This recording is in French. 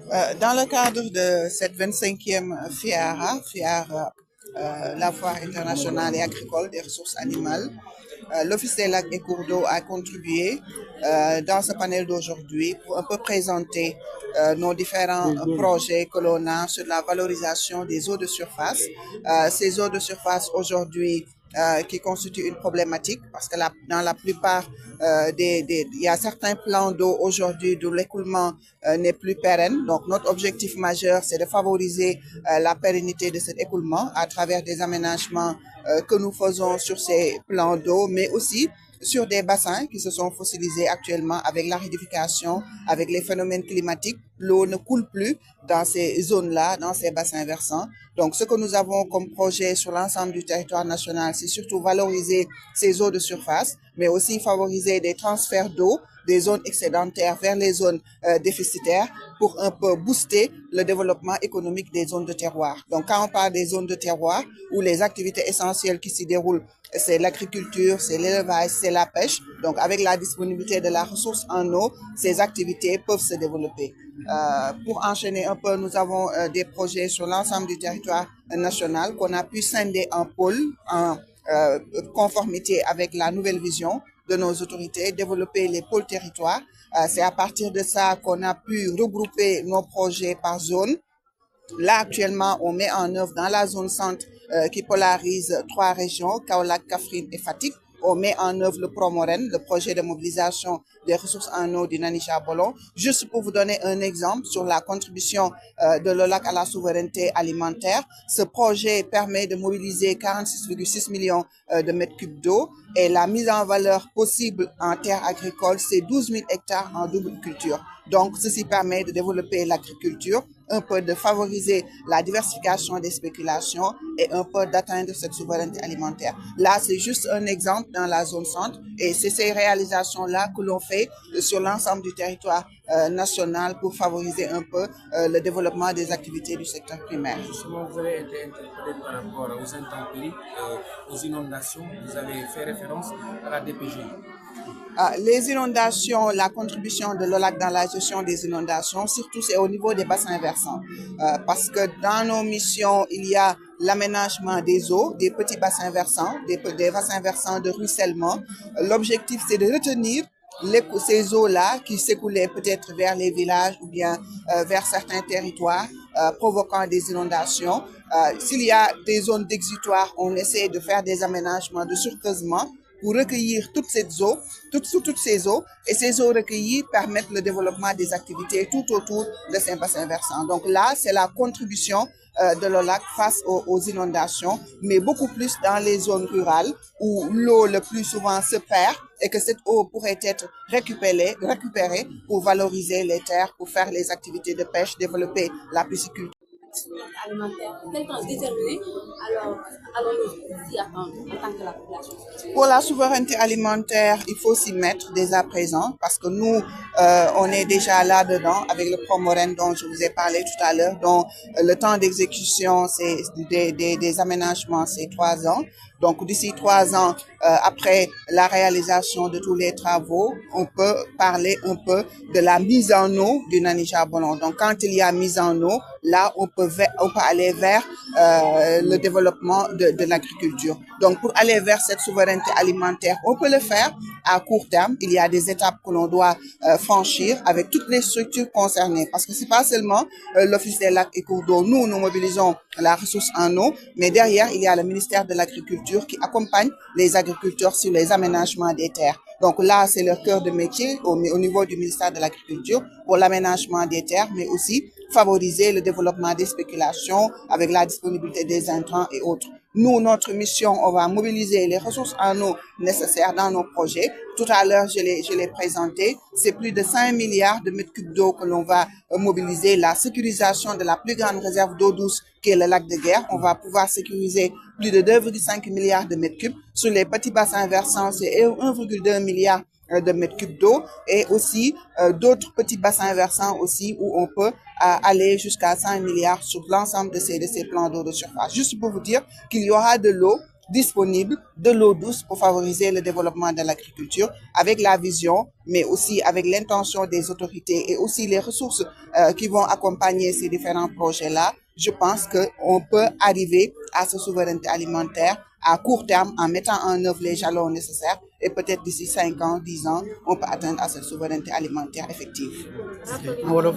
Dans le cadre de cette 25e la Foire internationale et agricole des ressources animales, l'Office des lacs et cours d'eau a contribué dans ce panel d'aujourd'hui pour un peu présenter nos différents projets que l'on a sur la valorisation des eaux de surface. Ces eaux de surface aujourd'hui qui constituent une problématique parce que dans la plupart il y a certains plans d'eau aujourd'hui d'où l'écoulement n'est plus pérenne. Donc notre objectif majeur, c'est de favoriser la pérennité de cet écoulement à travers des aménagements que nous faisons sur ces plans d'eau, mais aussi sur des bassins qui se sont fossilisés actuellement avec l'aridification, avec les phénomènes climatiques. L'eau ne coule plus dans ces zones-là, dans ces bassins versants. Donc, ce que nous avons comme projet sur l'ensemble du territoire national, c'est surtout valoriser ces eaux de surface, mais aussi favoriser des transferts d'eau des zones excédentaires vers les zones déficitaires pour un peu booster le développement économique des zones de terroir. Donc, quand on parle des zones de terroir, où les activités essentielles qui s'y déroulent, c'est l'agriculture, c'est l'élevage, c'est la pêche. Donc, avec la disponibilité de la ressource en eau, ces activités peuvent se développer. Pour enchaîner un peu, nous avons des projets sur l'ensemble du territoire national qu'on a pu scinder en pôles, en conformité avec la nouvelle vision de nos autorités, développer les pôles territoires. C'est à partir de ça qu'on a pu regrouper nos projets par zone. Là, actuellement, on met en œuvre dans la zone centre qui polarise 3 régions, Kaolack, Kaffrine et Fatick. On met en œuvre le Promoren, le projet de mobilisation des ressources en eau du Nanica Bolon. Juste pour vous donner un exemple sur la contribution de l'OLAC à la souveraineté alimentaire, ce projet permet de mobiliser 46,6 millions de mètres cubes d'eau et la mise en valeur possible en terres agricoles, c'est 12 000 hectares en double culture. Donc, ceci permet de développer l'agriculture, un peu de favoriser la diversification des spéculations et un peu d'atteindre cette souveraineté alimentaire. Là, c'est juste un exemple dans la zone centre et c'est ces réalisations-là que l'on fait sur l'ensemble du territoire national pour favoriser un peu le développement des activités du secteur primaire. Justement, vous avez été interpellé par rapport aux intempéries, aux inondations. Vous avez fait référence à la DPG. Les inondations, la contribution de l'OLAC dans la gestion des inondations, surtout c'est au niveau des bassins versants. Parce que dans nos missions, il y a l'aménagement des eaux, des petits bassins versants, des bassins versants de ruissellement. L'objectif, c'est de retenir ces eaux-là qui s'écoulaient peut-être vers les villages ou bien vers certains territoires, provoquant des inondations. S'il y a des zones d'exutoire, on essaie de faire des aménagements de surcreusement pour recueillir toutes ces eaux, toutes ces eaux, et ces eaux recueillies permettent le développement des activités tout autour de ces bassins versants. Donc là, c'est la contribution de l'OLAC face aux inondations, mais beaucoup plus dans les zones rurales où l'eau le plus souvent se perd et que cette eau pourrait être récupérée pour valoriser les terres, pour faire les activités de pêche, développer la pisciculture alimentaire, quel temps déterminé, alors allons-nous y attendre en tant que la population? Pour la souveraineté alimentaire, il faut s'y mettre dès à présent parce que nous, on est déjà là-dedans avec le Promoren dont je vous ai parlé tout à l'heure, dont le temps d'exécution, c'est des aménagements, c'est 3 ans. Donc, d'ici 3 ans, après la réalisation de tous les travaux, on peut parler un peu de la mise en eau du Nanica Bolon. Donc, quand il y a mise en eau, là, on peut aller vers le développement de l'agriculture. Donc, pour aller vers cette souveraineté alimentaire, on peut le faire à court terme. Il y a des étapes que l'on doit franchir avec toutes les structures concernées. Parce que c'est pas seulement l'Office des lacs et cours d'eau. Nous mobilisons la ressource en eau, mais derrière, il y a le ministère de l'Agriculture qui accompagne les agriculteurs sur les aménagements des terres. Donc là, c'est leur cœur de métier au niveau du ministère de l'Agriculture pour l'aménagement des terres, mais aussi favoriser le développement des spéculations avec la disponibilité des intrants et autres. Nous, notre mission, on va mobiliser les ressources en eau nécessaires dans nos projets. Tout à l'heure, je l'ai présenté. C'est plus de 5 milliards de mètres cubes d'eau que l'on va mobiliser. La sécurisation de la plus grande réserve d'eau douce qui est le lac de Guerre. On va pouvoir sécuriser plus de 2,5 milliards de mètres cubes. Sur les petits bassins versants, c'est 1,2 milliard de mètres cubes d'eau et aussi d'autres petits bassins versants aussi où on peut aller jusqu'à 5 milliards sur l'ensemble de ces plans d'eau de surface. Juste pour vous dire qu'il y aura de l'eau disponible, de l'eau douce pour favoriser le développement de l'agriculture, avec la vision, mais aussi avec l'intention des autorités et aussi les ressources qui vont accompagner ces différents projets-là. Je pense qu'on peut arriver à cette souveraineté alimentaire à court terme en mettant en œuvre les jalons nécessaires et peut-être d'ici 5 ans, 10 ans, on peut atteindre à cette souveraineté alimentaire effective. En wolof.